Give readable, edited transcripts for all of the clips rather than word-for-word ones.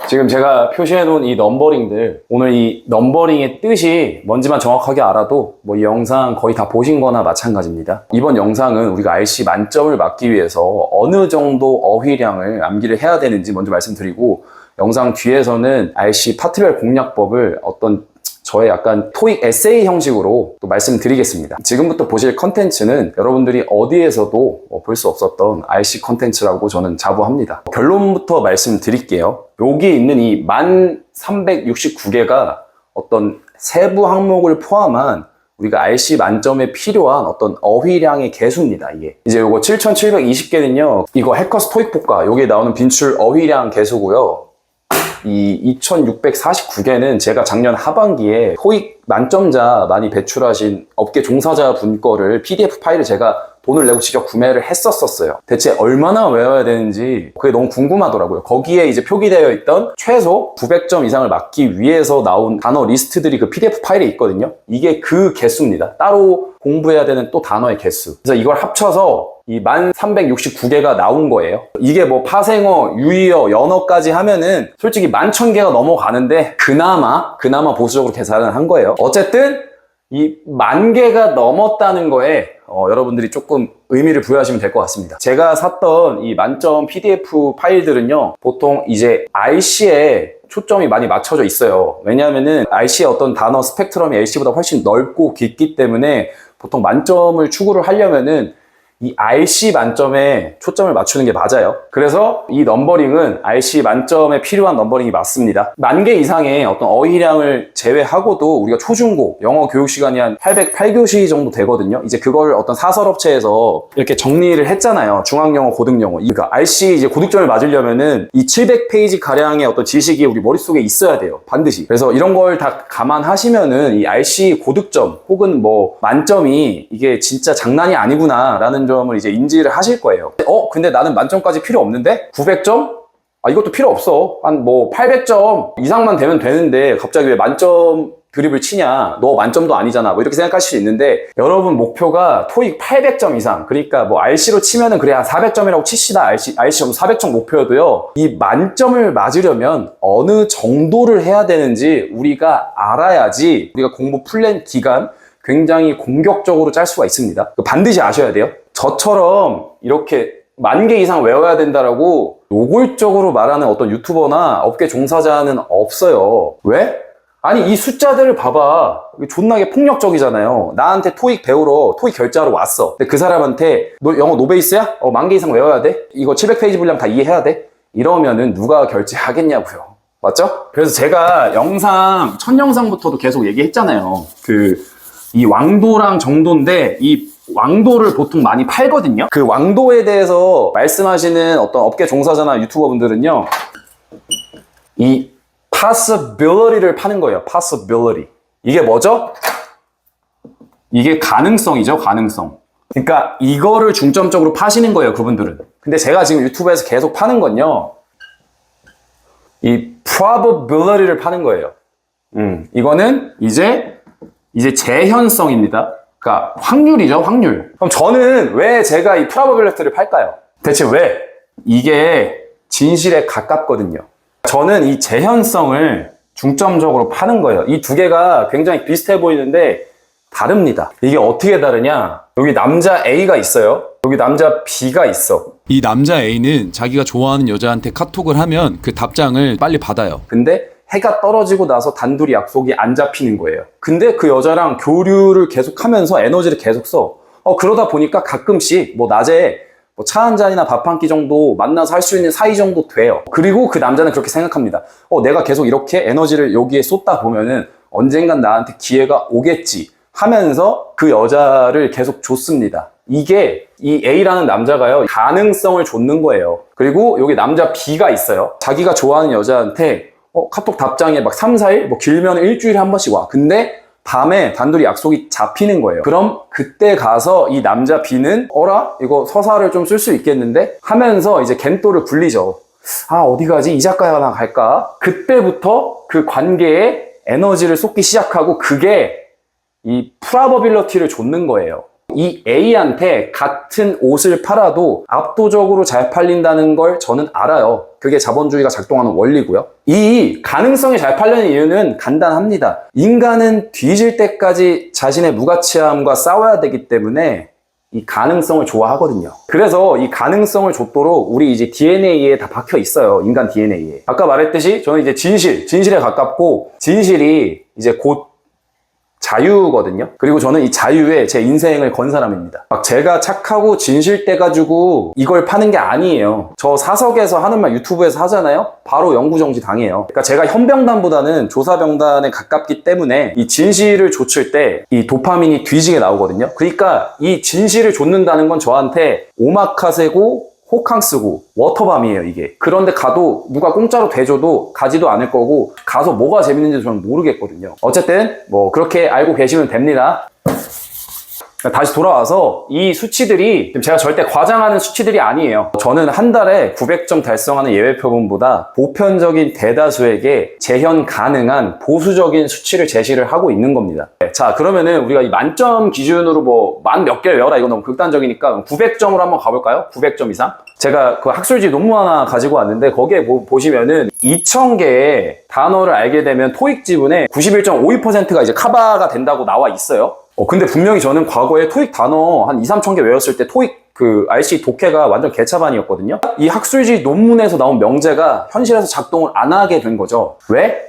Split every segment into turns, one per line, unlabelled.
지금 제가 표시해 놓은 이 넘버링들, 오늘 이 넘버링의 뜻이 뭔지만 정확하게 알아도 뭐 이 영상 거의 다 보신 거나 마찬가지입니다. 이번 영상은 우리가 RC 만점을 맞기 위해서 어느 정도 어휘량을 암기를 해야 되는지 먼저 말씀드리고, 영상 뒤에서는 RC 파트별 공략법을 어떤 저의 약간 토익 에세이 형식으로 또 말씀드리겠습니다. 지금부터 보실 컨텐츠는 여러분들이 어디에서도 볼 수 없었던 RC 컨텐츠라고 저는 자부합니다. 결론부터 말씀드릴게요. 여기 있는 이 1369개가 어떤 세부 항목을 포함한 우리가 RC 만점에 필요한 어떤 어휘량의 개수입니다, 이게. 이제 요거 7720개는요, 이거 해커스 토익 복과 여기에 나오는 빈출 어휘량 개수고요. 이 2649개는 제가 작년 하반기에 토익 만점자 많이 배출하신 업계 종사자 분 거를 PDF 파일을 제가 돈을 내고 직접 구매를 했었어요. 대체 얼마나 외워야 되는지 그게 너무 궁금하더라고요. 거기에 이제 표기되어 있던 최소 900점 이상을 맞기 위해서 나온 단어 리스트들이 그 PDF 파일에 있거든요. 이게 그 개수입니다. 따로 공부해야 되는 또 단어의 개수. 그래서 이걸 합쳐서 이 1369개가 나온 거예요. 이게 뭐 파생어, 유의어, 연어까지 하면은 솔직히 11,000개가 넘어가는데 그나마 보수적으로 계산을 한 거예요. 어쨌든 이 10,000개가 넘었다는 거에 여러분들이 조금 의미를 부여하시면 될 것 같습니다. 제가 샀던 이 만점 PDF 파일들은요, 보통 이제 RC에 초점이 많이 맞춰져 있어요. 왜냐하면은 RC의 어떤 단어 스펙트럼이 LC보다 훨씬 넓고 깊기 때문에 보통 만점을 추구를 하려면은 이 RC 만점에 초점을 맞추는 게 맞아요. 그래서 이 넘버링은 RC 만점에 필요한 넘버링이 맞습니다. 10,000개 이상의 어떤 어휘량을 제외하고도 우리가 초중고 영어 교육 시간이 한 808교시 정도 되거든요. 이제 그걸 어떤 사설업체에서 이렇게 정리를 했잖아요. 중앙영어, 고등영어. 그러니까 RC 이제 고득점을 맞으려면은 이 700페이지 가량의 어떤 지식이 우리 머릿속에 있어야 돼요. 반드시. 그래서 이런 걸 다 감안하시면은 이 RC 고득점 혹은 뭐 만점이 이게 진짜 장난이 아니구나 라는 점을 이제 인지를 하실 거예요. 근데 나는 만점까지 필요 없는데? 900점? 이것도 필요 없어. 한 뭐 800점 이상만 되면 되는데 갑자기 왜 만점 드립을 치냐? 너 만점도 아니잖아. 뭐 이렇게 생각하실 수 있는데, 여러분 목표가 토익 800점 이상, 그러니까 뭐 RC로 치면은 그래 한 400점이라고 칩시다. RC 정도 400점 목표도요. 이 만점을 맞으려면 어느 정도를 해야 되는지 우리가 알아야지 우리가 공부 플랜 기간 굉장히 공격적으로 짤 수가 있습니다. 반드시 아셔야 돼요. 저처럼 이렇게 10,000개 이상 외워야 된다라고 노골적으로 말하는 어떤 유튜버나 업계 종사자는 없어요. 왜? 아니, 이 숫자들을 봐봐. 존나게 폭력적이잖아요. 나한테 토익 배우러, 토익 결제하러 왔어. 근데 그 사람한테 너 영어 노베이스야? 10,000개 이상 외워야 돼? 이거 700페이지 분량 다 이해해야 돼? 이러면은 누가 결제하겠냐고요. 맞죠? 그래서 제가 첫 영상부터도 계속 얘기했잖아요. 이 왕도랑 정도인데, 이 왕도를 보통 많이 팔거든요. 그 왕도에 대해서 말씀하시는 어떤 업계 종사자나 유튜버 분들은요, 이 possibility를 파는 거예요. possibility. 이게 뭐죠? 이게 가능성이죠. 가능성. 그러니까 이거를 중점적으로 파시는 거예요, 그분들은. 근데 제가 지금 유튜브에서 계속 파는 건요, 이 probability를 파는 거예요. 이거는 이제 재현성입니다. 그러니까 확률이죠, 확률. 그럼 저는 왜 제가 이 probability를 팔까요? 대체 왜? 이게 진실에 가깝거든요. 저는 이 재현성을 중점적으로 파는 거예요. 이 두 개가 굉장히 비슷해 보이는데 다릅니다. 이게 어떻게 다르냐? 여기 남자 A가 있어요. 여기 남자 B가 있어.
이 남자 A는 자기가 좋아하는 여자한테 카톡을 하면 그 답장을 빨리 받아요.
근데 해가 떨어지고 나서 단둘이 약속이 안 잡히는 거예요. 근데 그 여자랑 교류를 계속하면서 에너지를 계속 써. 그러다 보니까 가끔씩 뭐 낮에 차 한 잔이나 밥 한 끼 정도 만나서 할 수 있는 사이 정도 돼요. 그리고 그 남자는 그렇게 생각합니다. 내가 계속 이렇게 에너지를 여기에 쏟다 보면은 언젠간 나한테 기회가 오겠지 하면서 그 여자를 계속 줬습니다. 이게 이 A라는 남자가요, 가능성을 줬는 거예요. 그리고 여기 남자 B가 있어요. 자기가 좋아하는 여자한테 카톡 답장에 막 3, 4일, 뭐 길면 일주일에 한 번씩 와. 근데 밤에 단둘이 약속이 잡히는 거예요. 그럼 그때 가서 이 남자 B는 이거 서사를 좀 쓸 수 있겠는데? 하면서 이제 겐또를 굴리죠. 어디 가지? 이 작가나 갈까? 그때부터 그 관계에 에너지를 쏟기 시작하고, 그게 이 프라버빌러티를 줬는 거예요. 이 A한테 같은 옷을 팔아도 압도적으로 잘 팔린다는 걸 저는 알아요. 그게 자본주의가 작동하는 원리고요. 이 가능성이 잘 팔리는 이유는 간단합니다. 인간은 뒤질 때까지 자신의 무가치함과 싸워야 되기 때문에 이 가능성을 좋아하거든요. 그래서 이 가능성을 줬도록 우리 이제 DNA에 다 박혀 있어요. 인간 DNA에. 아까 말했듯이 저는 이제 진실에 가깝고, 진실이 이제 곧 자유거든요. 그리고 저는 이 자유에 제 인생을 건 사람입니다. 막 제가 착하고 진실돼 가지고 이걸 파는 게 아니에요. 저 사석에서 하는 말 유튜브에서 하잖아요. 바로 영구정지 당해요. 그러니까 제가 현병단보다는 조사병단에 가깝기 때문에 이 진실을 좇을 때 이 도파민이 뒤지게 나오거든요. 그러니까 이 진실을 좇는다는 건 저한테 오마카세고 호캉스고 워터밤이에요, 이게. 그런데 가도 누가 공짜로 대줘도 가지도 않을 거고, 가서 뭐가 재밌는지 저는 모르겠거든요. 어쨌든 뭐 그렇게 알고 계시면 됩니다. 다시 돌아와서 이 수치들이 제가 절대 과장하는 수치들이 아니에요. 저는 한 달에 900점 달성하는 예외표본보다 보편적인 대다수에게 재현 가능한 보수적인 수치를 제시를 하고 있는 겁니다. 자, 그러면은 우리가 이 만점 기준으로 뭐 만 몇 개를 외워라, 이거 너무 극단적이니까 900점으로 한번 가볼까요? 900점 이상? 제가 그 학술지 논문 하나 가지고 왔는데 거기에 보시면은 2000개의 단어를 알게 되면 토익 지문의 91.52%가 이제 커버가 된다고 나와 있어요. 근데 분명히 저는 과거에 토익 단어 한 2-3천 개 외웠을 때 토익 그 RC 독해가 완전 개차반이었거든요. 이 학술지 논문에서 나온 명제가 현실에서 작동을 안 하게 된 거죠. 왜?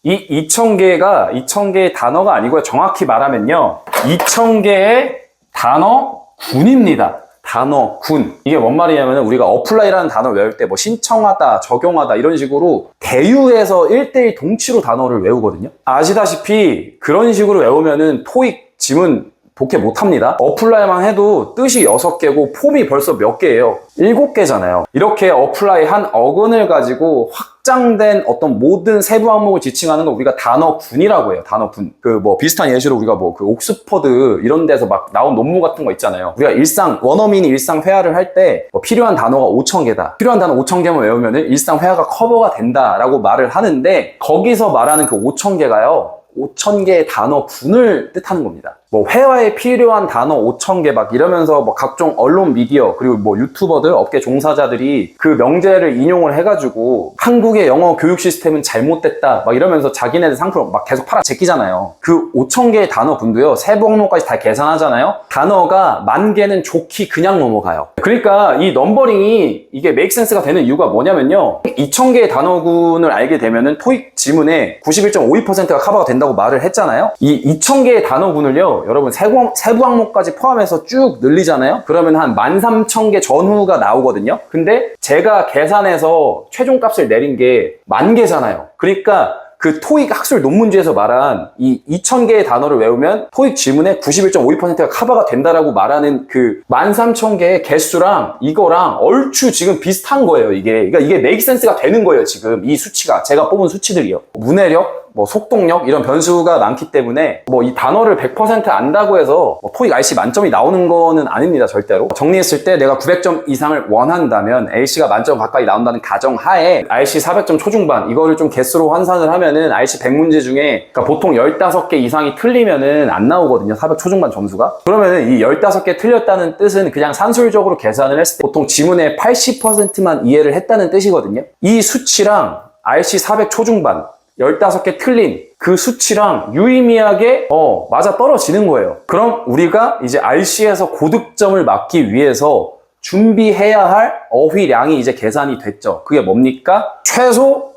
이 2000개의 단어가 아니고요. 정확히 말하면요. 2000개의 단어군입니다. 단어군. 이게 뭔 말이냐면 우리가 어플라이라는 단어 외울 때 뭐 신청하다, 적용하다 이런 식으로 대유해서 1:1 동치로 단어를 외우거든요. 아시다시피 그런 식으로 외우면은 토익 지문 독해 못합니다. 어플라이만 해도 뜻이 6개고 폼이 벌써 몇 개예요? 7개잖아요. 이렇게 어플라이 한 어근을 가지고 확장된 어떤 모든 세부 항목을 지칭하는 걸 우리가 단어군이라고 해요. 단어군. 그 뭐 비슷한 예시로 우리가 뭐 그 옥스퍼드 이런 데서 막 나온 논문 같은 거 있잖아요. 우리가 원어민이 일상 회화를 할 때 뭐 필요한 단어가 5,000개다. 필요한 단어 5,000개만 외우면 일상 회화가 커버가 된다라고 말을 하는데, 거기서 말하는 그 5,000개가요. 5,000개의 단어군을 뜻하는 겁니다. 뭐 회화에 필요한 단어 5,000개 막 이러면서 뭐 각종 언론 미디어 그리고 뭐 유튜버들, 업계 종사자들이 그 명제를 인용을 해가지고 한국의 영어 교육 시스템은 잘못됐다 막 이러면서 자기네들 상품을 막 계속 팔아 제끼잖아요. 그 5,000개의 단어군도요, 세부 항목까지 다 계산하잖아요. 단어가 10,000개는 좋게 그냥 넘어가요. 그러니까 이 넘버링이 이게 메이크 센스가 되는 이유가 뭐냐면요, 2,000개의 단어군을 알게 되면은 토익 지문의 91.52%가 커버가 된다고 말을 했잖아요. 이 2,000개의 단어군을요, 여러분 세부 항목까지 포함해서 쭉 늘리잖아요. 그러면 한 13,000개 전후가 나오거든요. 근데 제가 계산해서 최종값을 내린 게 10,000개잖아요. 그러니까 그 토익 학술 논문지에서 말한 이 2,000개의 단어를 외우면 토익 지문의 91.52%가 커버가 된다라고 말하는 그 13,000개의 개수랑 이거랑 얼추 지금 비슷한 거예요, 이게. 그러니까 이게 메이크 센스가 되는 거예요, 지금. 이 수치가. 제가 뽑은 수치들이요. 문해력, 뭐 속독력 이런 변수가 많기 때문에 뭐 이 단어를 100% 안다고 해서 뭐 토익 RC 만점이 나오는 거는 아닙니다, 절대로. 정리했을 때 내가 900점 이상을 원한다면 LC가 만점 가까이 나온다는 가정하에 RC 400점 초중반 이거를 좀 개수로 환산을 하면은 RC 100문제 중에 그러니까 보통 15개 이상이 틀리면은 안 나오거든요, 400 초중반 점수가. 그러면은 이 15개 틀렸다는 뜻은 그냥 산술적으로 계산을 했을 때 보통 지문의 80%만 이해를 했다는 뜻이거든요. 이 수치랑 RC 400 초중반 15개 틀린 그 수치랑 유의미하게 맞아 떨어지는 거예요. 그럼 우리가 이제 RC에서 고득점을 맞기 위해서 준비해야 할 어휘량이 이제 계산이 됐죠. 그게 뭡니까? 최소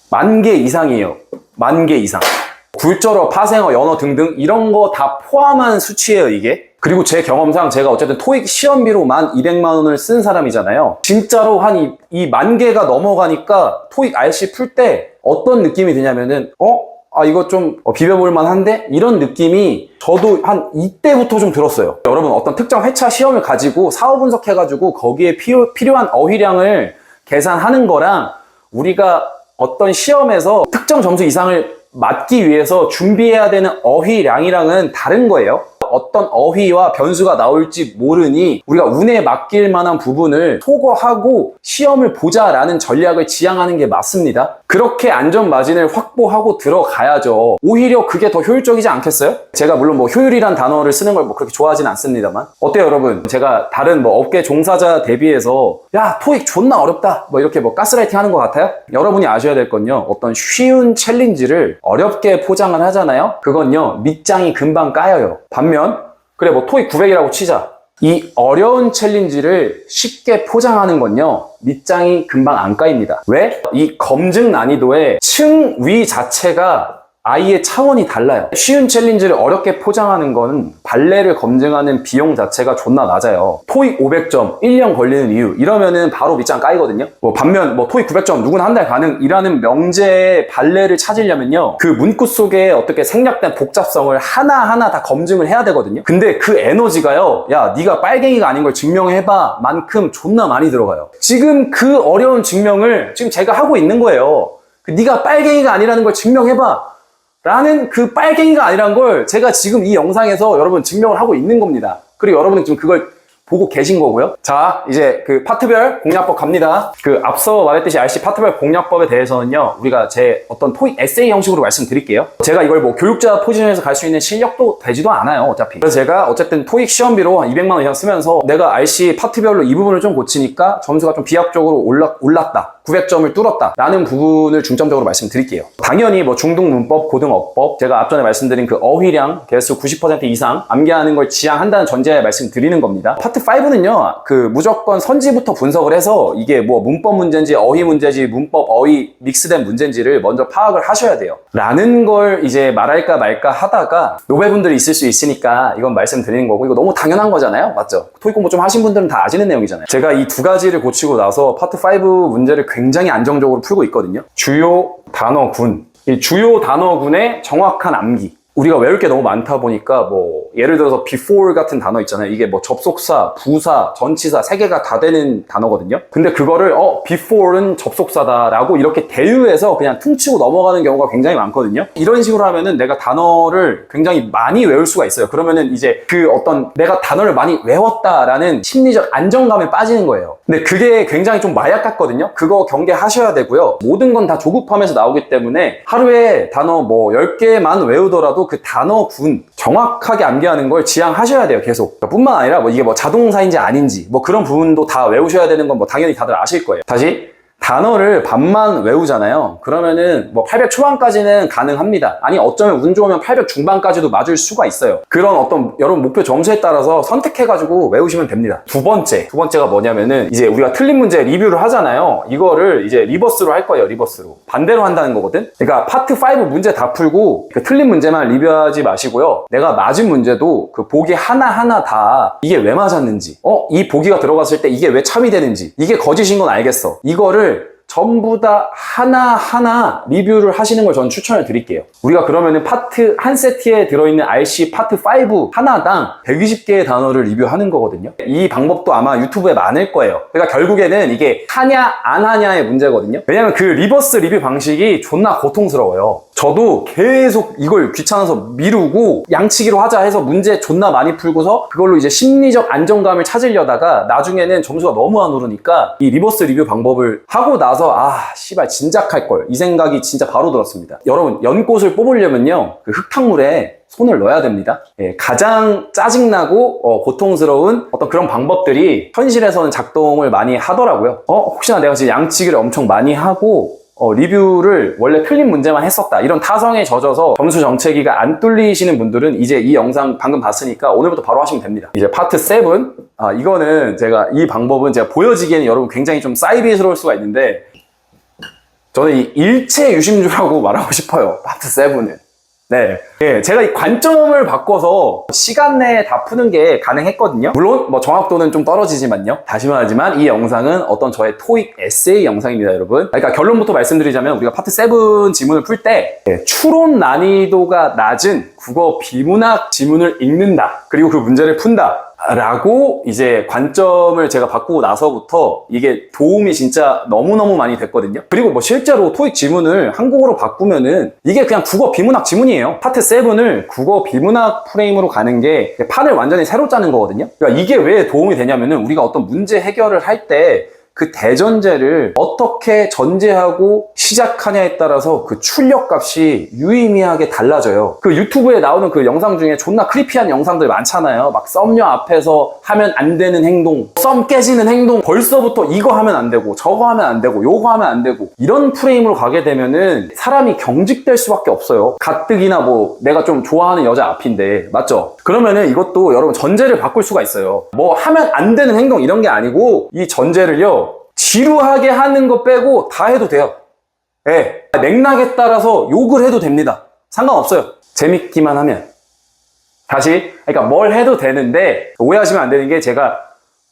10,000개 이상이에요. 10,000개 이상. 굴절어, 파생어, 연어 등등 이런 거 다 포함한 수치예요, 이게. 그리고 제 경험상 제가 어쨌든 토익 시험비로 200만 원을 쓴 사람이잖아요. 진짜로 한 이 10,000개가 넘어가니까 토익 RC 풀 때 어떤 느낌이 드냐면은 이거 좀 비벼볼 만한데? 이런 느낌이 저도 한 이때부터 좀 들었어요. 여러분, 어떤 특정 회차 시험을 가지고 사후 분석해가지고 거기에 필요한 어휘량을 계산하는 거랑 우리가 어떤 시험에서 특정 점수 이상을 맞기 위해서 준비해야 되는 어휘량이랑은 다른 거예요. 어떤 어휘와 변수가 나올지 모르니 우리가 운에 맡길 만한 부분을 소거하고 시험을 보자라는 전략을 지향하는 게 맞습니다. 그렇게 안전마진을 확보하고 들어가야죠. 오히려 그게 더 효율적이지 않겠어요? 제가 물론 뭐 효율이란 단어를 쓰는 걸 뭐 그렇게 좋아하진 않습니다만 어때요 여러분? 제가 다른 뭐 업계 종사자 대비해서 야 토익 존나 어렵다 뭐 이렇게 뭐 가스라이팅 하는 것 같아요? 여러분이 아셔야 될 건요, 어떤 쉬운 챌린지를 어렵게 포장을 하잖아요? 그건요 밑장이 금방 까여요. 반면 그래 뭐 토익 900이라고 치자, 이 어려운 챌린지를 쉽게 포장하는 건요 밑장이 금방 안 까입니다. 왜? 이 검증 난이도의 층위 자체가 아이의 차원이 달라요. 쉬운 챌린지를 어렵게 포장하는 거는 발레를 검증하는 비용 자체가 존나 낮아요. 토익 500점 1년 걸리는 이유 이러면은 바로 밑장 까이거든요. 뭐 반면 뭐 토익 900점 누구나 한 달 가능이라는 명제의 발레를 찾으려면요 그 문구 속에 어떻게 생략된 복잡성을 하나하나 다 검증을 해야 되거든요. 근데 그 에너지가요, 야 네가 빨갱이가 아닌 걸 증명해봐 만큼 존나 많이 들어가요. 지금 그 어려운 증명을 지금 제가 하고 있는 거예요. 네가 빨갱이가 아니라는 걸 증명해봐 라는 그 빨갱이가 아니란 걸 제가 지금 이 영상에서 여러분 증명을 하고 있는 겁니다. 그리고 여러분은 지금 그걸 보고 계신 거고요. 자, 이제 그 파트별 공략법 갑니다. 그 앞서 말했듯이 RC 파트별 공략법에 대해서는요 우리가 제 어떤 토익 에세이 형식으로 말씀드릴게요. 제가 이걸 뭐 교육자 포지션에서 갈 수 있는 실력도 되지도 않아요 어차피. 그래서 제가 어쨌든 토익 시험비로 한 200만 원 이상 쓰면서 내가 RC 파트별로 이 부분을 좀 고치니까 점수가 좀 비합적으로 올랐다 900점을 뚫었다 라는 부분을 중점적으로 말씀드릴게요. 당연히 뭐 중등 문법, 고등 어법, 제가 앞전에 말씀드린 그 어휘량 개수 90% 이상 암기하는 걸 지향한다는 전제에 말씀드리는 겁니다. 파트 5는요 그 무조건 선지부터 분석을 해서 이게 뭐 문법 문제인지 어휘 문제인지 문법 어휘 믹스된 문제인지를 먼저 파악을 하셔야 돼요 라는 걸 이제 말할까 말까 하다가 노벨분들이 있을 수 있으니까 이건 말씀드리는 거고, 이거 너무 당연한 거잖아요, 맞죠? 토익 공부 좀 하신 분들은 다 아시는 내용이잖아요. 제가 이 두 가지를 고치고 나서 파트 5 문제를 굉장히 안정적으로 풀고 있거든요. 주요 단어군, 이 주요 단어군의 정확한 암기. 우리가 외울 게 너무 많다 보니까 뭐 예를 들어서 before 같은 단어 있잖아요. 이게 뭐 접속사, 부사, 전치사 세 개가 다 되는 단어거든요. 근데 그거를 before는 접속사다라고 이렇게 대유해서 그냥 퉁치고 넘어가는 경우가 굉장히 많거든요. 이런 식으로 하면은 내가 단어를 굉장히 많이 외울 수가 있어요. 그러면은 이제 그 어떤 내가 단어를 많이 외웠다라는 심리적 안정감에 빠지는 거예요. 근데 그게 굉장히 좀 마약 같거든요. 그거 경계하셔야 되고요. 모든 건 다 조급하면서 나오기 때문에 하루에 단어 뭐 10개만 외우더라도 그 단어군 정확하게 암기하는 걸 지향하셔야 돼요, 계속. 뿐만 아니라 뭐 이게 뭐 자동사인지 아닌지 뭐 그런 부분도 다 외우셔야 되는 건 뭐 당연히 다들 아실 거예요. 다시 단어를 반만 외우잖아요. 그러면은 뭐 800 초반까지는 가능합니다. 아니 어쩌면 운 좋으면 800 중반까지도 맞을 수가 있어요. 그런 어떤 여러분 목표 점수에 따라서 선택해가지고 외우시면 됩니다. 두 번째가 뭐냐면은 이제 우리가 틀린 문제 리뷰를 하잖아요. 이거를 이제 리버스로 할 거예요. 리버스로 반대로 한다는 거거든. 그러니까 파트 5 문제 다 풀고 그 틀린 문제만 리뷰하지 마시고요, 내가 맞은 문제도 그 보기 하나하나 다 이게 왜 맞았는지, 이 보기가 들어갔을 때 이게 왜 참이 되는지, 이게 거짓인 건 알겠어, 이거를 전부 다 하나하나 리뷰를 하시는 걸 저는 추천을 드릴게요. 우리가 그러면은 파트 한 세트에 들어있는 RC 파트 5 하나당 120개의 단어를 리뷰하는 거거든요. 이 방법도 아마 유튜브에 많을 거예요. 그러니까 결국에는 이게 하냐 안 하냐의 문제거든요. 왜냐면 그 리버스 리뷰 방식이 존나 고통스러워요. 저도 계속 이걸 귀찮아서 미루고 양치기로 하자 해서 문제 존나 많이 풀고서 그걸로 이제 심리적 안정감을 찾으려다가 나중에는 점수가 너무 안 오르니까 이 리버스 리뷰 방법을 하고 나서 씨발 진작 할 걸, 이 생각이 진짜 바로 들었습니다. 여러분 연꽃을 뽑으려면요 그 흙탕물에 손을 넣어야 됩니다. 가장 짜증나고 고통스러운 어떤 그런 방법들이 현실에서는 작동을 많이 하더라고요. 혹시나 내가 지금 양치기를 엄청 많이 하고 리뷰를 원래 틀린 문제만 했었다, 이런 타성에 젖어서 점수 정체기가 안 뚫리시는 분들은 이제 이 영상 방금 봤으니까 오늘부터 바로 하시면 됩니다. 이제 파트 7, 이거는 제가 이 방법은 제가 보여지기에는 여러분 굉장히 좀 사이비스러울 수가 있는데 저는 이 일체 유심주라고 말하고 싶어요. 파트 7은. 네. 제가 이 관점을 바꿔서 시간 내에 다 푸는 게 가능했거든요. 물론 뭐 정확도는 좀 떨어지지만요. 다시 말하지만 이 영상은 어떤 저의 토익 에세이 영상입니다, 여러분. 그러니까 결론부터 말씀드리자면 우리가 파트 7 지문을 풀 때 추론 난이도가 낮은 국어 비문학 지문을 읽는다, 그리고 그 문제를 푼다, 라고 이제 관점을 제가 바꾸고 나서부터 이게 도움이 진짜 너무너무 많이 됐거든요. 그리고 뭐 실제로 토익 지문을 한국어로 바꾸면은 이게 그냥 국어 비문학 지문이에요. 파트 7을 국어 비문학 프레임으로 가는 게 판을 완전히 새로 짜는 거거든요. 그러니까 이게 왜 도움이 되냐면은 우리가 어떤 문제 해결을 할 때 그 대전제를 어떻게 전제하고 시작하냐에 따라서 그 출력값이 유의미하게 달라져요. 그 유튜브에 나오는 그 영상 중에 존나 크리피한 영상들 많잖아요. 막 썸녀 앞에서 하면 안 되는 행동, 썸 깨지는 행동, 벌써부터 이거 하면 안 되고 저거 하면 안 되고 요거 하면 안 되고 이런 프레임으로 가게 되면은 사람이 경직될 수밖에 없어요. 가뜩이나 뭐 내가 좀 좋아하는 여자 앞인데, 맞죠? 그러면은 이것도 여러분 전제를 바꿀 수가 있어요. 뭐 하면 안 되는 행동 이런 게 아니고 이 전제를요, 지루하게 하는 거 빼고 다 해도 돼요. 예. 맥락에 따라서 욕을 해도 됩니다. 상관없어요. 재밌기만 하면. 다시, 그러니까 뭘 해도 되는데, 오해하시면 안 되는 게 제가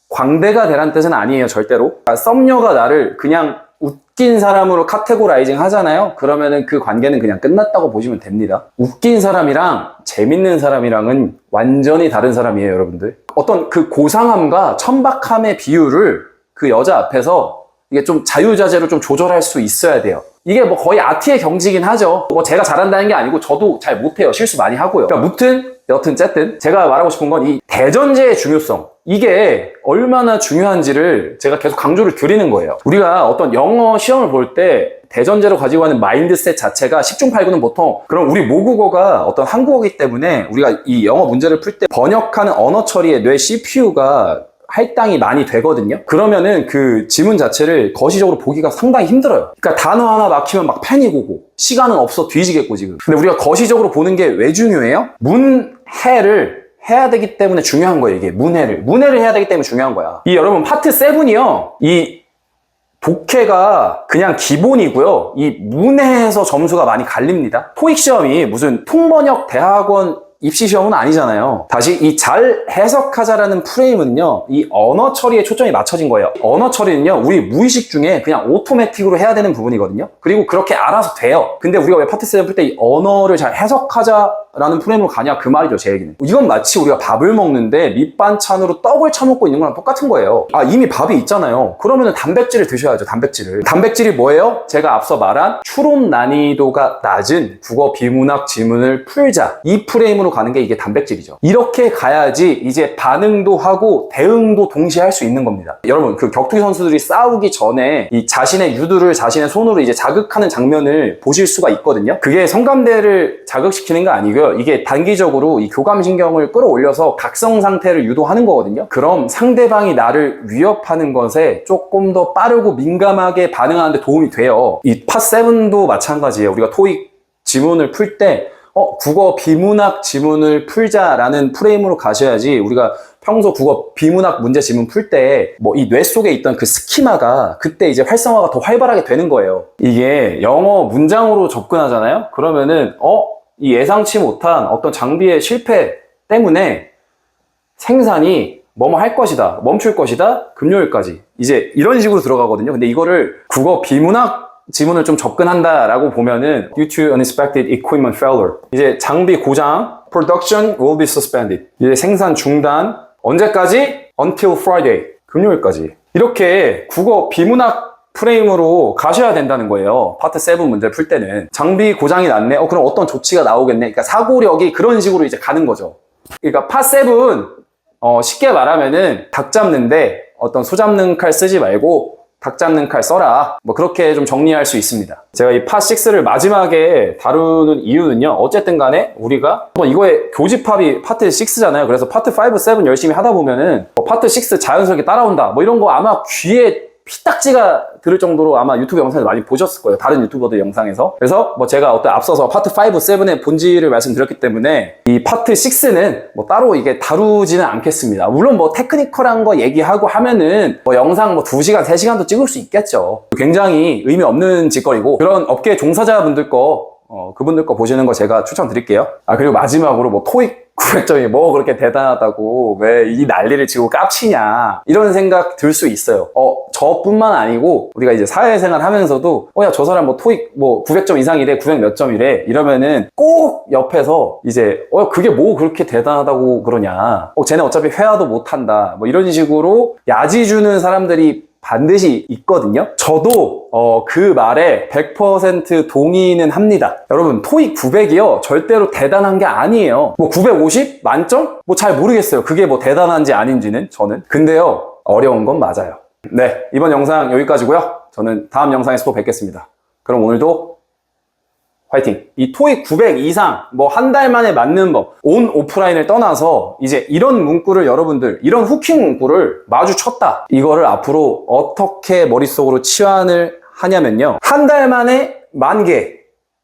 광대가 되란 뜻은 아니에요, 절대로. 그러니까 썸녀가 나를 그냥 웃긴 사람으로 카테고라이징 하잖아요? 그러면은 그 관계는 그냥 끝났다고 보시면 됩니다. 웃긴 사람이랑 재밌는 사람이랑은 완전히 다른 사람이에요, 여러분들. 어떤 그 고상함과 천박함의 비율을 그 여자 앞에서 이게 좀 자유자재로 좀 조절할 수 있어야 돼요. 이게 뭐 거의 아트의 경지긴 하죠. 뭐 제가 잘한다는 게 아니고 저도 잘 못해요. 실수 많이 하고요. 그러니까 여튼 제가 말하고 싶은 건 이 대전제의 중요성, 이게 얼마나 중요한지를 제가 계속 강조를 드리는 거예요. 우리가 어떤 영어 시험을 볼 때 대전제로 가지고 가는 마인드셋 자체가 10중 8구는 보통, 그럼 우리 모국어가 어떤 한국어이기 때문에 우리가 이 영어 문제를 풀 때 번역하는 언어 처리에 뇌 CPU가 할당이 많이 되거든요. 그러면은 그 지문 자체를 거시적으로 보기가 상당히 힘들어요. 그러니까 단어 하나 막히면 막 패닉 오고 시간은 없어 뒤지겠고 지금. 근데 우리가 거시적으로 보는 게 왜 중요해요? 문해를 해야 되기 때문에 중요한 거예요. 이게 문해를 해야 되기 때문에 중요한 거야. 이 여러분 파트 7이요, 이 독해가 그냥 기본이고요, 이 문해에서 점수가 많이 갈립니다. 토익 시험이 무슨 통번역 대학원 입시 시험은 아니잖아요. 다시 이 잘 해석하자라는 프레임은요, 이 언어 처리에 초점이 맞춰진 거예요. 언어 처리는요, 우리 무의식 중에 그냥 오토매틱으로 해야 되는 부분이거든요. 그리고 그렇게 알아서 돼요. 근데 우리가 왜 파트 7 풀 때 이 언어를 잘 해석하자라는 프레임으로 가냐, 그 말이죠, 제 얘기는. 이건 마치 우리가 밥을 먹는데 밑반찬으로 떡을 처먹고 있는 거랑 똑같은 거예요. 아, 이미 밥이 있잖아요. 그러면 단백질을 드셔야죠, 단백질을. 단백질이 뭐예요? 제가 앞서 말한 추론 난이도가 낮은 국어 비문학 지문을 풀자, 이 프레임으로 가는 게 이게 단백질이죠. 이렇게 가야지 이제 반응도 하고 대응도 동시에 할 수 있는 겁니다. 여러분, 그 격투기 선수들이 싸우기 전에 이 자신의 유두를 자신의 손으로 이제 자극하는 장면을 보실 수가 있거든요. 그게 성감대를 자극시키는 거 아니고요, 이게 단기적으로 이 교감신경을 끌어올려서 각성 상태를 유도하는 거거든요. 그럼 상대방이 나를 위협하는 것에 조금 더 빠르고 민감하게 반응하는 데 도움이 돼요. 이 파 7도 마찬가지예요. 우리가 토익 지문을 풀때 국어 비문학 지문을 풀자라는 프레임으로 가셔야지 우리가 평소 국어 비문학 문제 지문 풀 때 뭐 이 뇌 속에 있던 그 스키마가 그때 이제 활성화가 더 활발하게 되는 거예요. 이게 영어 문장으로 접근하잖아요? 그러면은 이 예상치 못한 어떤 장비의 실패 때문에 생산이 뭐뭐 할 것이다, 멈출 것이다, 금요일까지 이제 이런 식으로 들어가거든요. 근데 이거를 국어 비문학 지문을 좀 접근한다라고 보면은 due to unexpected equipment failure, 이제 장비 고장, production will be suspended, 이제 생산 중단, 언제까지? until Friday, 금요일까지. 이렇게 국어 비문학 프레임으로 가셔야 된다는 거예요. 파트 7 문제 풀 때는. 장비 고장이 났네? 그럼 어떤 조치가 나오겠네? 그러니까 사고력이 그런 식으로 이제 가는 거죠. 그러니까 파 7, 쉽게 말하면은 닭 잡는데 어떤 소 잡는 칼 쓰지 말고 닭 잡는 칼 써라, 뭐 그렇게 좀 정리할 수 있습니다. 제가 이 파 6를 마지막에 다루는 이유는요, 어쨌든 간에 우리가 이거의 교집합이 파트 6잖아요. 그래서 파트 5, 7 열심히 하다 보면은 파트 6 자연스럽게 따라온다, 뭐 이런 거 아마 귀에 피딱지가 들을 정도로 아마 유튜브 영상을 많이 보셨을 거예요. 다른 유튜버들 영상에서. 그래서 뭐 제가 앞서서 파트 5, 7의 본질을 말씀드렸기 때문에 이 파트 6는 뭐 따로 이게 다루지는 않겠습니다. 물론 뭐 테크니컬한 거 얘기하고 하면은 뭐 영상 뭐 2시간, 3시간도 찍을 수 있겠죠. 굉장히 의미 없는 짓거리고, 그런 업계 종사자분들 거, 그분들 거 보시는 거 제가 추천드릴게요. 그리고 마지막으로 뭐 토익 900점이 뭐 그렇게 대단하다고 왜 이 난리를 치고 깝치냐 이런 생각 들 수 있어요. 저뿐만 아니고 우리가 이제 사회생활 하면서도 야 저 사람 뭐 토익 뭐 900점 이상이래 900 몇 점이래 이러면은 꼭 옆에서 이제 그게 뭐 그렇게 대단하다고 그러냐 쟤네 어차피 회화도 못한다 뭐 이런 식으로 야지 주는 사람들이 반드시 있거든요. 저도 그 말에 100% 동의는 합니다. 여러분 토익 900이요 절대로 대단한 게 아니에요. 뭐 950? 만점? 뭐 잘 모르겠어요. 그게 뭐 대단한지 아닌지는 저는. 근데요 어려운 건 맞아요. 네, 이번 영상 여기까지고요. 저는 다음 영상에서 또 뵙겠습니다. 그럼 오늘도 화이팅! 이 토익 900 이상 뭐 한 달 만에 맞는 법 온 오프라인을 떠나서 이제 이런 문구를 여러분들 이런 후킹 문구를 마주쳤다. 이거를 앞으로 어떻게 머릿속으로 치환을 하냐면요. 한 달 만에 10,000개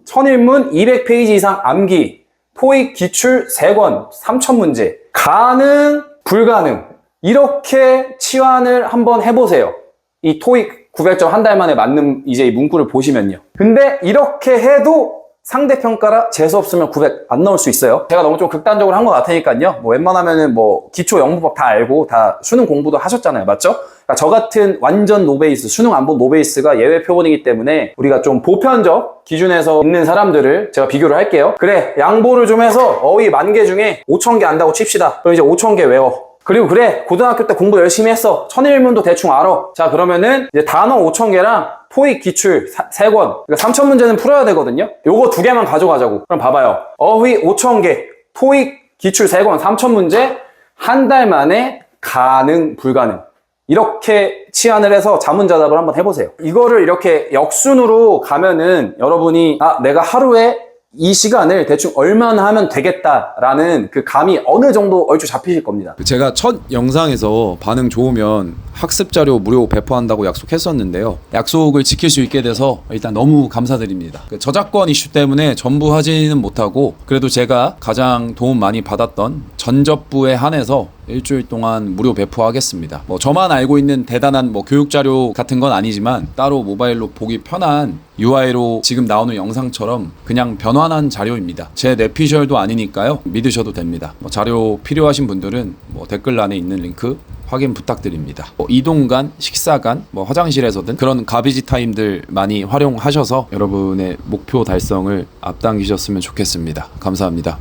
1000일문 200페이지 이상 암기 토익 기출 3권 3000문제 가능 불가능 이렇게 치환을 한번 해보세요. 이 토익 900점 한 달 만에 맞는 이제 이 문구를 보시면요. 근데 이렇게 해도 상대평가라 재수없으면 900 안 나올 수 있어요. 제가 너무 좀 극단적으로 한 것 같으니까요. 뭐 웬만하면은 뭐 기초 영문법 다 알고 다 수능 공부도 하셨잖아요. 맞죠? 그러니까 저 같은 완전 노베이스, 수능 안 본 노베이스가 예외 표본이기 때문에 우리가 좀 보편적 기준에서 있는 사람들을 제가 비교를 할게요. 그래, 양보를 좀 해서 어휘 10,000개 중에 5,000개 안다고 칩시다. 그럼 이제 5,000개 외워. 그리고 그래 고등학교 때 공부 열심히 했어 1001문도 대충 알아. 자 그러면은 이제 단어 5,000개랑 토익 기출 3권 그러니까 3000문제는 풀어야 되거든요. 요거 2개만 가져가자고. 그럼 봐봐요. 어휘 5,000개 토익 기출 3권 3000문제 한 달 만에 가능 불가능 이렇게 치환을 해서 자문자답을 한번 해보세요. 이거를 이렇게 역순으로 가면은 여러분이 내가 하루에 이 시간을 대충 얼마나 하면 되겠다라는 그 감이 어느 정도 얼추 잡히실 겁니다.
제가 첫 영상에서 반응 좋으면 학습 자료 무료 배포한다고 약속했었는데요. 약속을 지킬 수 있게 돼서 일단 너무 감사드립니다. 그 저작권 이슈 때문에 전부 하지는 못하고 그래도 제가 가장 도움 많이 받았던 전접부에 한해서 일주일 동안 무료 배포하겠습니다. 뭐 저만 알고 있는 대단한 뭐 교육 자료 같은 건 아니지만 따로 모바일로 보기 편한 UI로 지금 나오는 영상처럼 그냥 변환한 자료입니다. 제 내피셜도 아니니까요. 믿으셔도 됩니다. 뭐 자료 필요하신 분들은 뭐 댓글란에 있는 링크 확인 부탁드립니다. 이동간, 식사간, 뭐 화장실에서든 그런 가비지 타임들 많이 활용하셔서 여러분의 목표 달성을 앞당기셨으면 좋겠습니다. 감사합니다.